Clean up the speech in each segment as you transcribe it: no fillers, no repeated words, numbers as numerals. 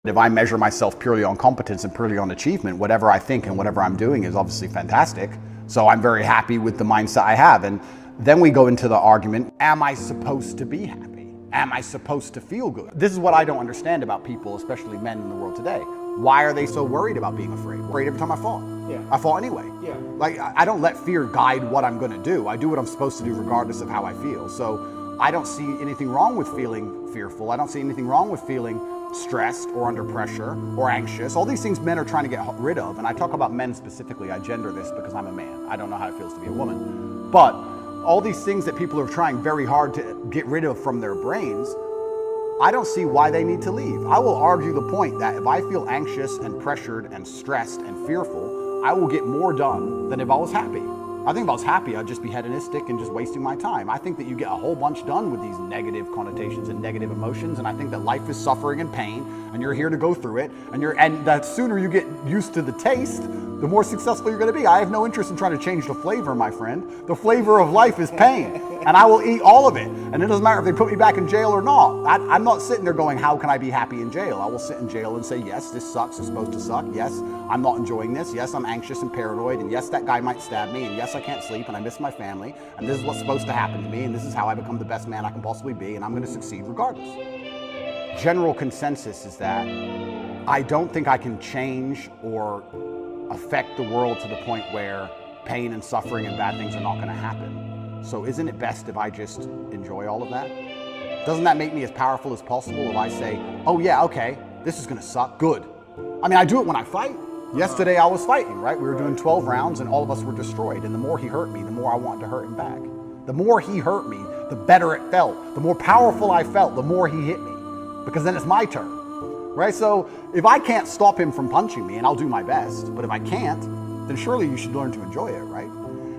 If I measure myself purely on competence and purely on achievement, whatever I think and whatever I'm doing is obviously fantastic. So I'm very happy with the mindset I have. And then we go into the argument, am I supposed to be happy? Am I supposed to feel good? This is what I don't understand about people, especially men in the world today. Why are they so worried about being afraid? Afraid every time I fall. Yeah. I fall anyway. Yeah. Like, I don't let fear guide what I'm gonna do. I do what I'm supposed to do regardless of how I feel. So I don't see anything wrong with feeling fearful. I don't see anything wrong with feeling stressed or under pressure or anxious. All these things men are trying to get rid of. And I talk about men specifically. I gender this because I'm a man. I don't know how it feels to be a woman. But all these things that people are trying very hard to get rid of from their brains, I don't see why they need to leave. I will argue the point that if I feel anxious and pressured and stressed and fearful, I will get more done than if I was happy. I think if I was happy, I'd just be hedonistic and just wasting my time. I think that you get a whole bunch done with these negative connotations and negative emotions, and I think that life is suffering and pain, and you're here to go through it, and the sooner you get used to the taste, the more successful you're gonna be. I have no interest in trying to change the flavor, my friend. The flavor of life is pain, and I will eat all of it. And it doesn't matter if they put me back in jail or not. I'm not sitting there going, how can I be happy in jail? I will sit in jail and say, yes, this sucks, it's supposed to suck. Yes, I'm not enjoying this. Yes, I'm anxious and paranoid. And yes, that guy might stab me. And yes, I can't sleep and I miss my family. And this is what's supposed to happen to me. And this is how I become the best man I can possibly be. And I'm gonna succeed regardless. General consensus is that I don't think I can change or affect the world to the point where pain and suffering and bad things are not gonna happen. So isn't it best if I just enjoy all of that? Doesn't that make me as powerful as possible if I say, oh yeah, okay, this is gonna suck, good. I mean, I do it when I fight. Yesterday I was fighting, right? We were doing 12 rounds and all of us were destroyed. And the more he hurt me, the more I wanted to hurt him back. The more he hurt me, the better it felt. The more powerful I felt, the more he hit me. Because then it's my turn, right? So if I can't stop him from punching me, and I'll do my best, but if I can't, then surely you should learn to enjoy it, right?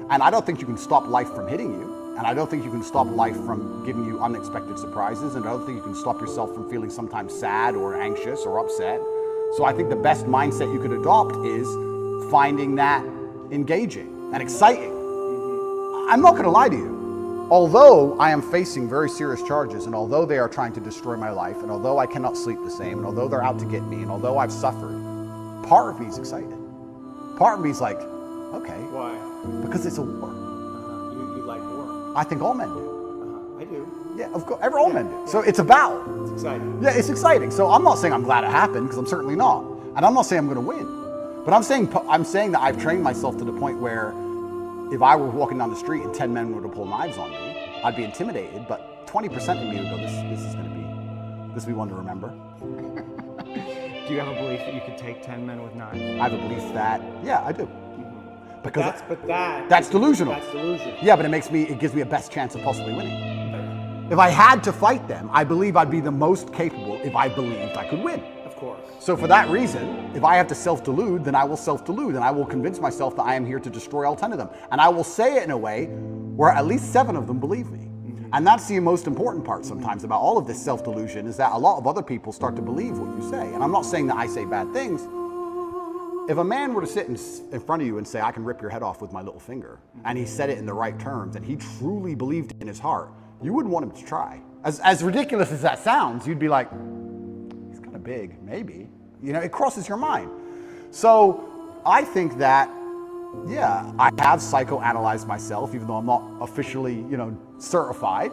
And I don't think you can stop life from hitting you. And I don't think you can stop life from giving you unexpected surprises. And I don't think you can stop yourself from feeling sometimes sad or anxious or upset. So I think the best mindset you could adopt is finding that engaging and exciting. I'm not gonna lie to you. Although I am facing very serious charges, and although they are trying to destroy my life, and although I cannot sleep the same, and although they're out to get me, and although I've suffered, part of me is excited. Part of me is like, okay. Why? Because it's a war. You like war? I think all men do. I do. Yeah, of course, all men do. So it's a battle. It's exciting. Yeah, it's exciting. So I'm not saying I'm glad it happened, because I'm certainly not. And I'm not saying I'm gonna win. But I'm saying that I've trained myself to the point where if I were walking down the street and 10 men were to pull knives on me, I'd be intimidated, but 20% of me would go, this will be one to remember. Do you have a belief that you could take 10 men with knives? I have a belief that, yeah, I do. Because That's delusional. That's delusional. Yeah, but it gives me a best chance of possibly winning. If I had to fight them, I believe I'd be the most capable if I believed I could win. Of course. So for that reason, if I have to self-delude, then I will self-delude, and I will convince myself that I am here to destroy all 10 of them. And I will say it in a way where at least 7 of them believe me. And that's the most important part sometimes about all of this self-delusion, is that a lot of other people start to believe what you say. And I'm not saying that I say bad things. If a man were to sit in front of you and say, I can rip your head off with my little finger, and he said it in the right terms, and he truly believed it in his heart, you wouldn't want him to try. As ridiculous as that sounds, you'd be like, he's kind of big, maybe. You know, it crosses your mind. So I think that, yeah, I have psychoanalyzed myself, even though I'm not officially, certified.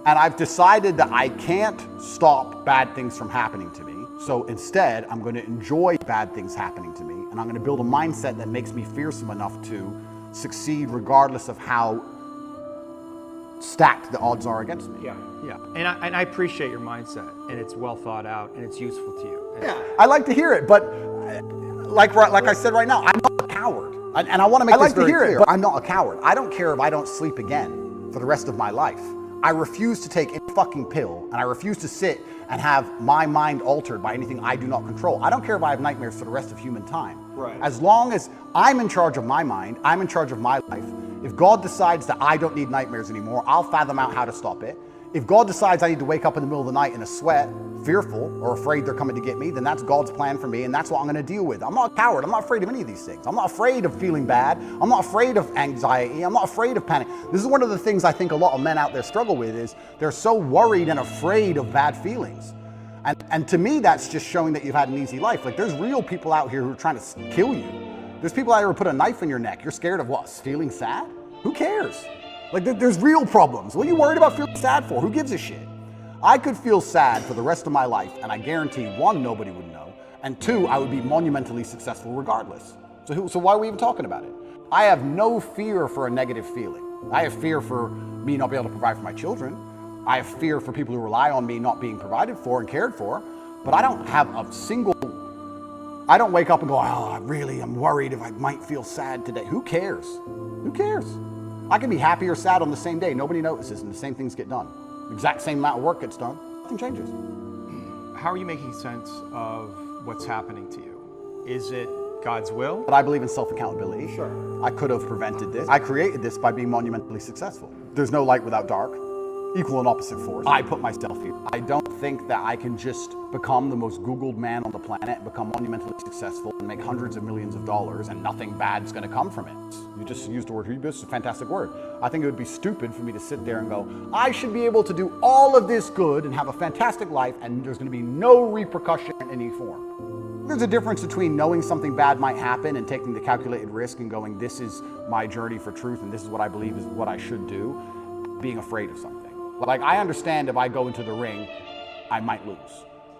And I've decided that I can't stop bad things from happening to me. So instead, I'm going to enjoy bad things happening to me. And I'm going to build a mindset that makes me fearsome enough to succeed regardless of how stacked the odds are against me. Yeah. Yeah, and I appreciate your mindset, and it's well thought out, and it's useful to you. Yeah, I like to hear it, but like I said right now, I'm not a coward. And I want to make this very clear. I'm not a coward. I don't care if I don't sleep again for the rest of my life. I refuse to take a fucking pill, and I refuse to sit and have my mind altered by anything I do not control. I don't care if I have nightmares for the rest of human time. Right. As long as I'm in charge of my mind, I'm in charge of my life. If God decides that I don't need nightmares anymore, I'll fathom out how to stop it. If God decides I need to wake up in the middle of the night in a sweat, fearful or afraid they're coming to get me, then that's God's plan for me, and that's what I'm going to deal with. I'm not a coward. I'm not afraid of any of these things. I'm not afraid of feeling bad. I'm not afraid of anxiety. I'm not afraid of panic. This is one of the things I think a lot of men out there struggle with, is they're so worried and afraid of bad feelings. And to me, that's just showing that you've had an easy life. Like, there's real people out here who are trying to kill you. There's people out here who put a knife in your neck. You're scared of what? Feeling sad? Who cares? Like, there's real problems. What are you worried about feeling sad for? Who gives a shit? I could feel sad for the rest of my life, and I guarantee, one, nobody would know, and two, I would be monumentally successful regardless. So why are we even talking about it? I have no fear for a negative feeling. I have fear for me not being able to provide for my children. I have fear for people who rely on me not being provided for and cared for, but I don't have I don't wake up and go, I'm worried if I might feel sad today. Who cares? Who cares? I can be happy or sad on the same day. Nobody notices, and the same things get done. The exact same amount of work gets done. Nothing changes. How are you making sense of what's happening to you? Is it God's will? But I believe in self-accountability. Sure. I could have prevented this. I created this by being monumentally successful. There's no light without dark. Equal and opposite force. I put myself here. I don't think that I can just become the most Googled man on the planet, become monumentally successful, and make hundreds of millions of dollars, and nothing bad's going to come from it. You just used the word hubris, a fantastic word. I think it would be stupid for me to sit there and go, I should be able to do all of this good and have a fantastic life, and there's going to be no repercussion in any form. There's a difference between knowing something bad might happen and taking the calculated risk and going, this is my journey for truth, and this is what I believe is what I should do, being afraid of something. Like, I understand if I go into the ring, I might lose.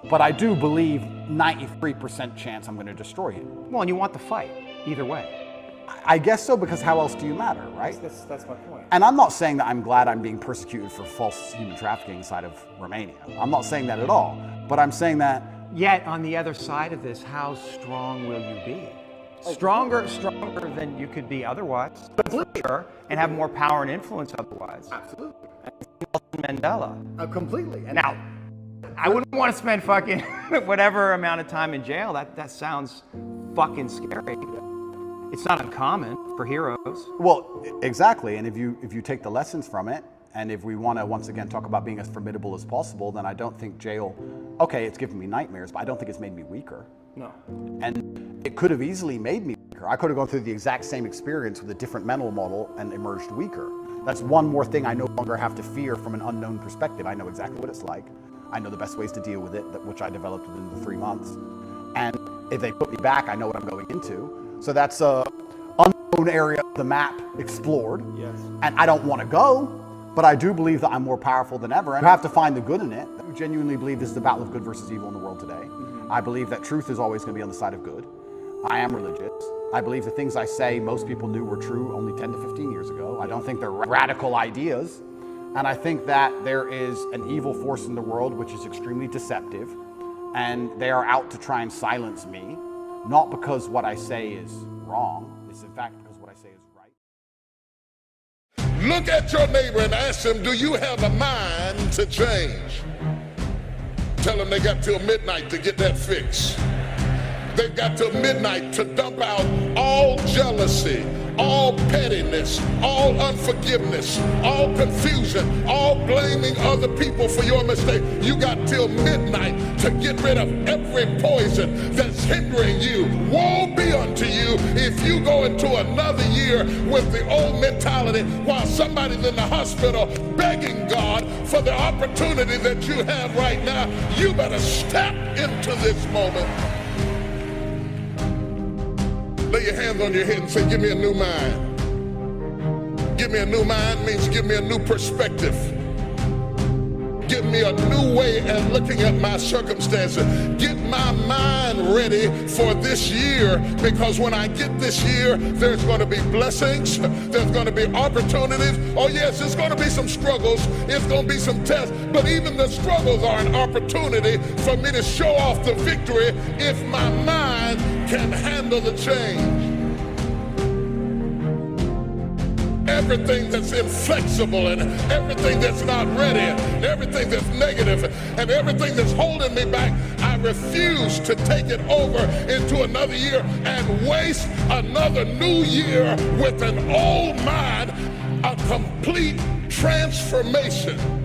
But I do believe 93% chance I'm going to destroy him. Well, and you want the fight, either way. I guess so, because how else do you matter, right? That's my point. And I'm not saying that I'm glad I'm being persecuted for false human trafficking inside of Romania. I'm not saying that at all. But I'm saying that... Yet, on the other side of this, how strong will you be? Stronger than you could be otherwise. Sure, and have more power and influence otherwise. Absolutely. Nelson Mandela. Completely. And now, I wouldn't want to spend fucking whatever amount of time in jail. That sounds fucking scary. It's not uncommon for heroes. Well, exactly. And if you take the lessons from it, and if we want to once again talk about being as formidable as possible, then I don't think jail, okay, it's given me nightmares, but I don't think it's made me weaker. No. And it could have easily made me weaker. I could have gone through the exact same experience with a different mental model and emerged weaker. That's one more thing I no longer have to fear from an unknown perspective. I know exactly what it's like. I know the best ways to deal with it, which I developed within the 3 months. And if they put me back, I know what I'm going into. So that's a unknown area of the map explored. Yes. And I don't want to go, but I do believe that I'm more powerful than ever. And I have to find the good in it. I genuinely believe this is the battle of good versus evil in the world today. Mm-hmm. I believe that truth is always going to be on the side of good. I am religious. I believe the things I say most people knew were true only 10 to 15 years ago. I don't think they're radical ideas. And I think that there is an evil force in the world which is extremely deceptive. And they are out to try and silence me, not because what I say is wrong. It's in fact because what I say is right. Look at your neighbor and ask him, do you have a mind to change? Tell them they got till midnight to get that fix. They've got till midnight to dump out all jealousy, all pettiness, all unforgiveness, all confusion, all blaming other people for your mistake. You got till midnight to get rid of every poison that's hindering you. Woe be unto you if you go into another year with the old mentality while somebody's in the hospital begging God for the opportunity that you have right now. You better step into this moment. Lay your hands on your head and say, give me a new mind. Give me a new mind means give me a new perspective. Give me a new way of looking at my circumstances. Get my mind ready for this year, because when I get this year, there's going to be blessings. There's going to be opportunities. Oh yes, there's going to be some struggles. It's going to be some tests. But even the struggles are an opportunity for me to show off the victory if my mind can handle the change. Everything that's inflexible and everything that's not ready and everything that's negative and everything that's holding me back, I refuse to take it over into another year and waste another new year with an old mind. A complete transformation